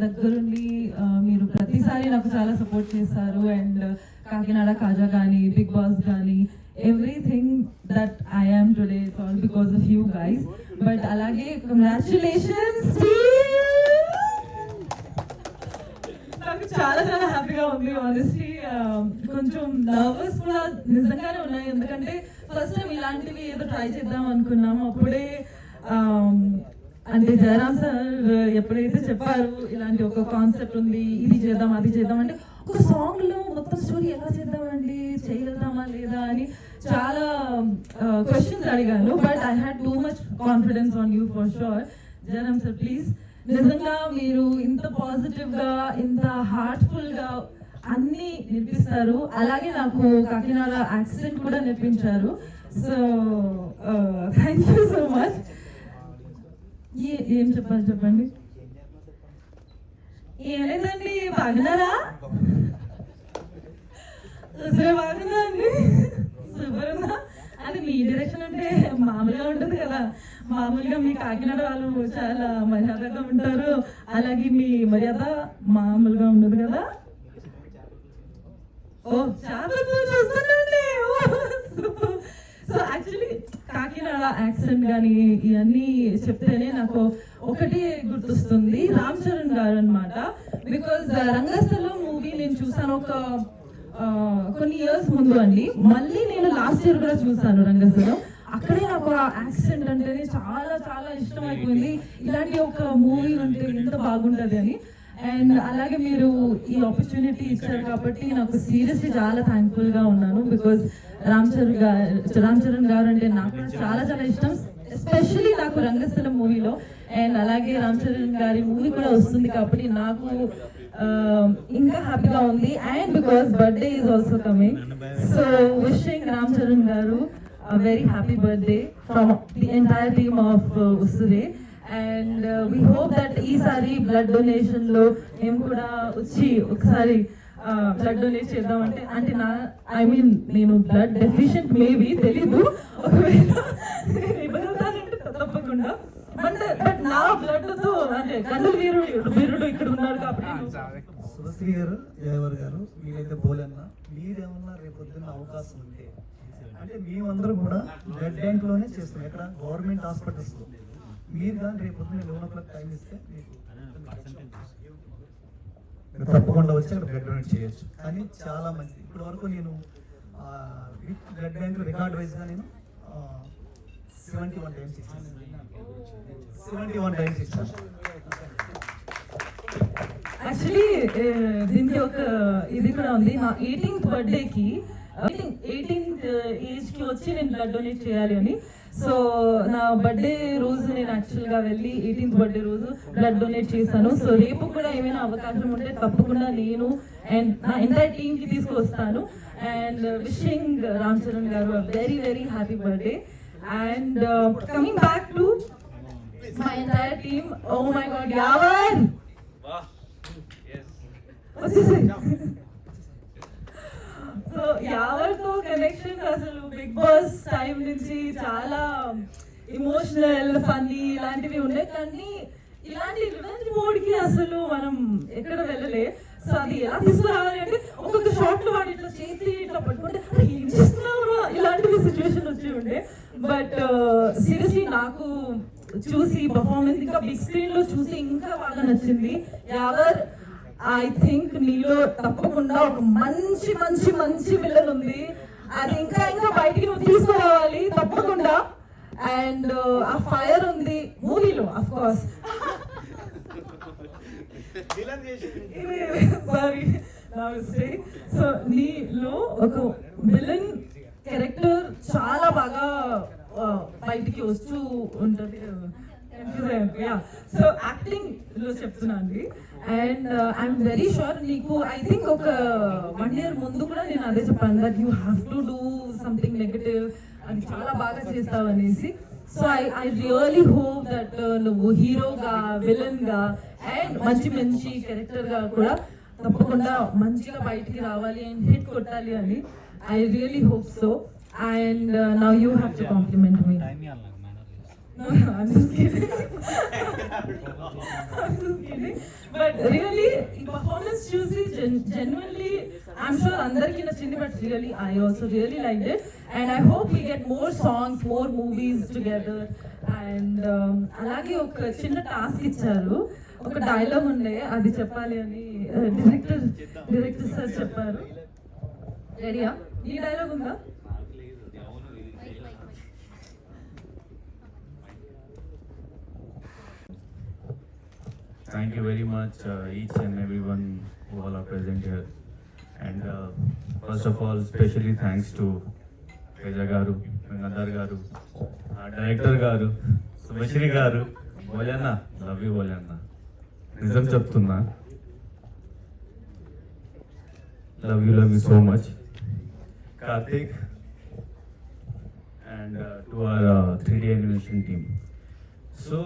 దగ్గరుండి మీరు ప్రతిసారి నాకు చాలా సపోర్ట్ చేస్తారు. అండ్ కాకినాడ కాజా కానీ, బిగ్ బాస్ కానీ, everything that I am today it's all because of you guys. But అలాగే కంగ్రాచులేషన్స్, నాకు చాలా చాలా హ్యాపీగా ఉంది. ఆనెస్ట్లీ కొంచెం నర్వస్ కూడా నిజంగానే ఉన్నాయి, ఎందుకంటే ఫస్ట్ టైం ఇలాంటివి ఏదో ట్రై చేద్దాం అనుకున్నాము. అప్పుడే అంటే జయరామ్ సార్ ఎప్పుడైతే చెప్పారు ఇలాంటి ఒక కాన్సెప్ట్ ఉంది, ఇది చేద్దాం అది చేద్దాం అంటే, ఒక సాంగ్ లో మొత్తం స్టోరీ ఎలా చేద్దామండి, చేయగలుగుతామా లేదా అని చాలా క్వశ్చన్స్ అడిగాను. But I had too much confidence on you for sure. Jayaram sir please, నిజంగా మీరు ఇంత పాజిటివ్ గా, ఇంత హార్ట్ఫుల్ గా అన్ని నేర్పిస్తారు. అలాగే నాకు కాకినాడ యాక్సెంట్ కూడా నేర్పించారు. So thank you so much. ఏం చెప్పాలి చెప్పండి? ఏం లేదండి, బాగున్నారా? బాగుందా అండి? సూపర్ ఉందా? అది మీ డైరెక్షన్ అంటే మామూలుగా ఉంటుంది కదా. మామూలుగా మీ కాకినాడ వాళ్ళు చాలా మర్యాదగా ఉంటారు, అలాగే మీ మర్యాద మామూలుగా ఉండదు కదా. ఓ చాలా చూస్తానండి. సో యాక్చువల్లీ కాకినాడ యాక్సెంట్ కానీ ఇవన్నీ చెప్తేనే నాకు ఒకటి గుర్తొస్తుంది, రామ్ చరణ్ గారు అనమాట. బికాజ్ రంగస్థలం మూవీ నేను చూసాను ఒక కొన్ని ఇయర్స్ ముందు అండి. మళ్ళీ నేను లాస్ట్ ఇయర్ కూడా చూసాను రంగస్థలం. అక్కడే నాకు ఆ యాక్సెంట్ అంటేనే చాలా చాలా ఇష్టం అయిపోయింది. ఇలాంటి ఒక మూవీ ఉంటే ఎంత బాగుంటుంది అని. అండ్ అలాగే మీరు ఈ ఆపర్చునిటీ ఇచ్చారు కాబట్టి నాకు సీరియస్లీ చాలా థ్యాంక్ఫుల్ గా ఉన్నాను. బికాజ్ రామ్ చరణ్ గారు అంటే నాకు చాలా చాలా ఇష్టం, ఎస్పెషల్లీ నాకు రంగస్థలం మూవీలో. అండ్ అలాగే రామ్ చరణ్ గారి మూవీ కూడా వస్తుంది కాబట్టి నాకు ఇంకా హ్యాపీగా ఉంది. And because birthday is also coming, so wishing Ram Charan garu very happy birthday from the entire team of Usure. And we hope that ఈసారి బ్లడ్ డొనేషన్ లో మేము కూడా వచ్చి ఒకసారి బ్లడ్ డొనేట్ చేద్దామంటే, అంటే ఐ మీన్ నేను బ్లడ్ డెఫిషియెంట్ మేబీ తెలీదు, ఒకవేళ ఇవ్వగలుగుతానంటే తప్పకుండా. బట్ నా బ్లడ్ తో అంటే కన్నుల వీరుడు ఇక్కడ ఉన్నారు కాబట్టి. సుభశ్రీ గారు, జయవర్ గారు, మీరైతే బోలన్నా మీరేమన్నా రేపొద్దున్న అవకాశం ఉంటే, అంటే మేమందరం కూడా బ్లడ్ బ్యాంక్ లోనే చేస్తాం, ఎక్కడ గవర్నమెంట్ హాస్పిటల్స్ లో. మీరు కానీ రేపొద్దున 11 టైం ఇస్తే మీకు తప్పకుండా వచ్చి అక్కడ బ్లడ్ డొనేట్ చేయొచ్చు. కానీ చాలా మంది ఇప్పటి వరకు నేను బ్లడ్ బ్యాంక్ రికార్డ్ వైజ్ గా నేను 71 టైమ్స్ ఇచ్చాను. యాక్చువల్లీ దీనికి ఒక ఇది కూడా ఉంది. నా 18th బర్త్డేకి 18th ఏజ్ కి వచ్చి నేను బ్లడ్ డొనేట్ చేయాలి అని. సో నా బర్త్డే రోజు నేను యాక్చువల్గా వెళ్ళి 18th బర్త్డే రోజు బ్లడ్ డొనేట్ చేశాను. సో రేపు కూడా ఏమైనా అవకాశం ఉంటే తప్పకుండా నేను అండ్ నా ఎంటైర్ టీమ్ కి తీసుకొస్తాను. And wishing Ram Charan garu very very happy birthday. And coming back to my entire team, oh my god, Yavar! Wow, yes. What's this? So Yavar to connection asalu Big Boss time nunchi chaala emotional funny ilantivi unde, కానీ ఇలాంటి revenge mode కి అసలు మనం ఎక్కడ వెళ్ళలే. So అది ఎలా తీసుకురావాలి అంటే ఒక్కొక్క షాట్ లో వాడు ఇట్లా చేతి ఇట్లా పట్టుకుంటే ఏం చేస్తున్నావు ఇలాంటి సిచ్యువేషన్ వచ్చి ఉండే. బట్ సీరియస్లీ నాకు చూసి పర్ఫార్మెన్స్ ఇంకా బిగ్ స్క్రీన్ లో చూసి ఇంకా బాగా నచ్చింది. యావర్, ఐ థింక్ నీలో తప్పకుండా ఒక మంచి మంచి మంచి విలన్ ఉంది, అది ఇంకా ఇంకా బయటికి నువ్వు తీసుకురావాలి తప్పకుండా. అండ్ ఆ ఫైర్ ఉంది మూవీలో అఫ్ కోర్స్. సారీ నా మిస్టేక్. సో నీలో ఒక విలన్ క్యారెక్టర్ చాలా బాగా బయటికి వస్తూ ఉంటది. సో యాక్టింగ్ లో చెప్తున్నా అండి. అండ్ ఐఎమ్ వెరీ షూర్ నీకు ఐ థింక్ ఒక 1 year ముందు కూడా నేను అదే చెప్పాను, that you have to do something negative, అది చాలా బాగా చేస్తావు అనేసి. So I really hope that నువ్వు హీరోగా, విలన్ గా అండ్ మంచి మంచి క్యారెక్టర్ గా కూడా తప్పకుండా మంచిగా బయటికి రావాలి అండ్ హిట్ కొట్టాలి అని I really hope so. And now you have to compliment me. No, I'm just kidding. I'm just kidding. But really, ఈ performance చూసి genuinely, I'm sure అందరికీ నచ్చింది, but really, I also really liked it. And I hope we get more songs, more movies together. And అలాగే ఒక చిన్న task ఇచ్చారు, ఒక dialogue ఉండే అది చెప్పాలి అని డైరెక్టర్ సార్ చెప్పారు. రెడీయా? ఈ డైలాగ్ ఉందా? Thank you very much, each and everyone who all are present here. And first of all, especially thanks to Teja Garu, Nadar Garu, Director Garu, Subhashri Garu, Bolanna, love you Bolanna. Nizam cheptunna. Love you so much. Karthik, and to our 3D animation team. So,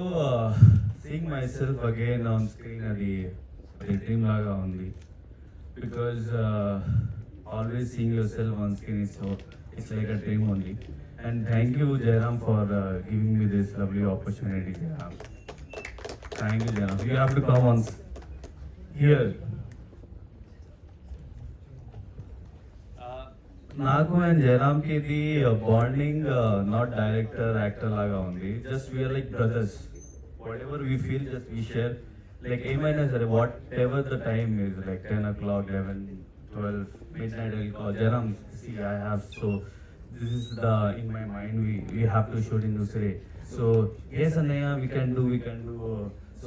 seeing myself again on screen adi dream laga undi, because always seeing yourself on screen is so, it's like a dream only. And thank you Jairam for giving me this lovely opportunity. Jairam, thank you Jairam, you have to come once here. నాకు and Jayaram కి ఇది bonding not director actor లాగా ఉంది. Just we are like brothers. Whatever we feel just we share. Like ఏమైనా సరే whatever the time is, like 10 o'clock, 11, 12, midnight I will call Jairam, see I have, so this is the in my mind, we have to shoot in Usre. So yes Annaya, we can do.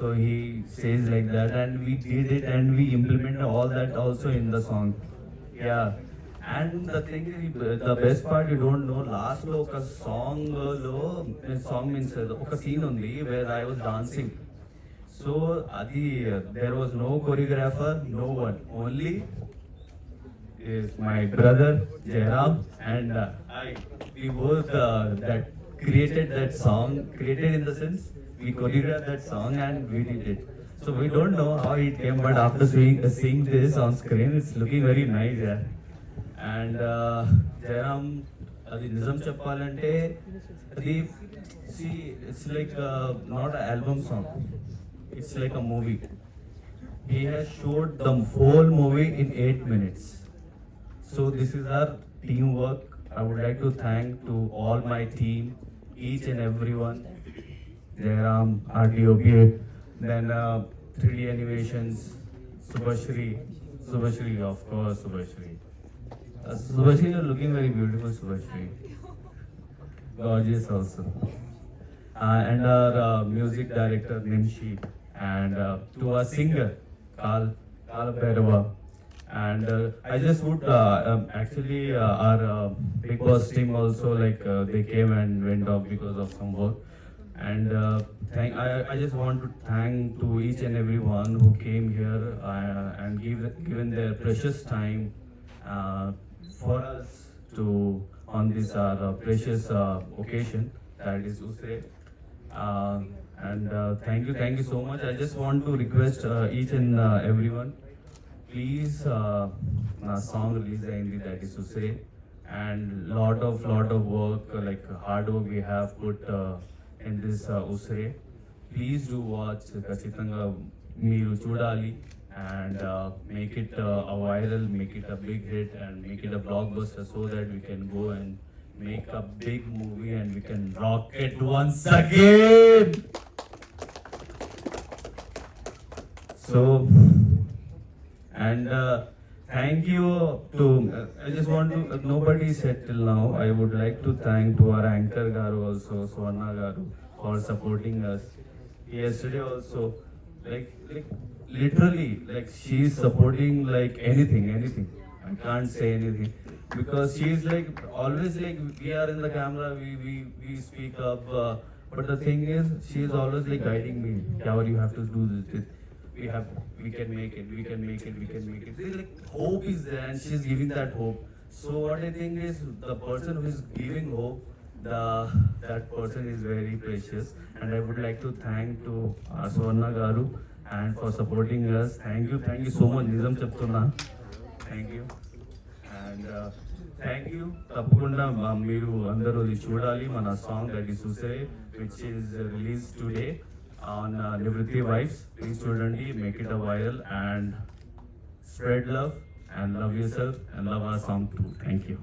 So he says like that, and we did it, and we implemented all that also in the song. Yeah. And the thing is, the best part, you don't know, last lo oka song means oka scene undi where I was dancing. So adi there was no choreographer, no one, only is my brother Jairam and I. We both that created that song, created in the sense we choreographed that song and we did it. So we don't know how it came, but after seeing this on screen, it's looking very nice. Yeah. And Jairam, అది నిజం చెప్పాలంటే అది see, it's like not an album song, it's like a movie. He has showed the whole movie in 8 minutes. So this is our teamwork. I would like to thank to all my team, each and everyone. Jairam, RDOP, then 3D animations, Subhashri, of course, Subhashri. Subhashri, you're looking very beautiful, Subhashri. Gorgeous also. And our music director, Nimshi. And to our singer, Kal Bhairava. And I just would, actually, our Big Boss team also, like, they came and went off because of some work. And I just want to thank to each and everyone who came here and given their precious time for us to on this precious occasion, that is Usre. And thank you so much. I just want to request each and everyone, please, na song release ayindi, that is Usre, and lot of work, like hard work we have put in this Usre. Please do watch, ఖచ్చితంగా మీరు చూడాలి. And make it a viral, make it a big hit, and make it a blockbuster, so that we can go and make a big movie and we can rock it once again. So, and thank you to, I just want to, nobody said till now, I would like to thank to our anchor Garu also, Swarna Garu, for supporting us. Yesterday also, like literally, like she's supporting like anything. I can't say anything, because she's like always, like we are in the camera, we speak up, but the thing is, she's always like guiding me. Yavar, you have to do this. We can make it. There's like hope is there, and she's giving that hope. So what I think is, the person who is giving hope, that person is very precious. And I would like to thank to Swarna Garu and for supporting us. Thank you so much. Nizam cheptunna. Thank you. And thank you. తప్పకుండా మీరు అందరూ ఇది చూడాలి మన song that is Susare which is release today on Nivrutti vibes. Please చూడండి, make it a viral and spread love and love yourself and love our song too. Thank you.